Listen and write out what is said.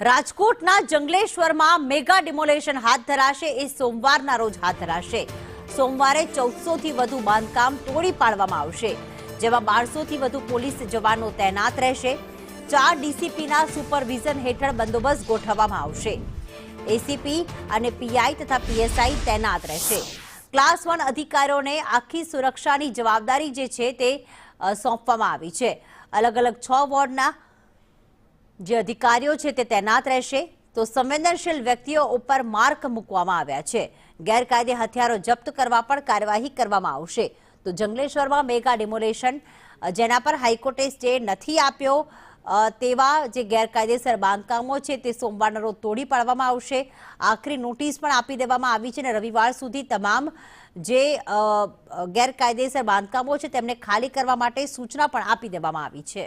રાજકોટના જંગલેશ્વરમાં mega demolition હાથ ધરાશે। એ સોમવારના રોજ હાથ ધરાશે। સોમવારે 1400 થી વધુ બાંધકામ તોડી પાડવામાં આવશે, જેમાં 1200 થી વધુ પોલીસ જવાનો તૈનાત રહેશે। 4 ડીસીપીના સુપરવિઝન હેઠળ બંદોબસ્ત ગોઠવવામાં આવશે। એસીપી અને પીઆઈ તથા પીએસઆઈ તૈનાત રહેશે। ક્લાસ 1 અધિકારીઓને આખી સુરક્ષાની જવાબદારી જે છે તે સોંપવામાં આવી છે। અલગ અલગ 6 વોર્ડના જે અધિકારીઓ છે તે તૈનાત રહેશે। તો સંવેદનશીલ વ્યક્તિઓ ઉપર માર્ક મૂકવામાં આવ્યા છે। ગેરકાયદે હથિયારો જપ્ત કરવા પણ કાર્યવાહી કરવામાં આવશે। તો જંગલેશ્વરમાં મેગા ડિમોલેશન જેના પર હાઈકોર્ટે સ્ટે નથી આપ્યો તેવા જે ગેરકાયદેસર બાંધકામો છે તે સોમવારના રોજ તોડી પાડવામાં આવશે। આખરી નોટિસ પણ આપી દેવામાં આવી છે અને રવિવાર સુધી તમામ જે ગેરકાયદેસર બાંધકામો છે તેમને ખાલી કરવા માટે સૂચના પણ આપી દેવામાં આવી છે।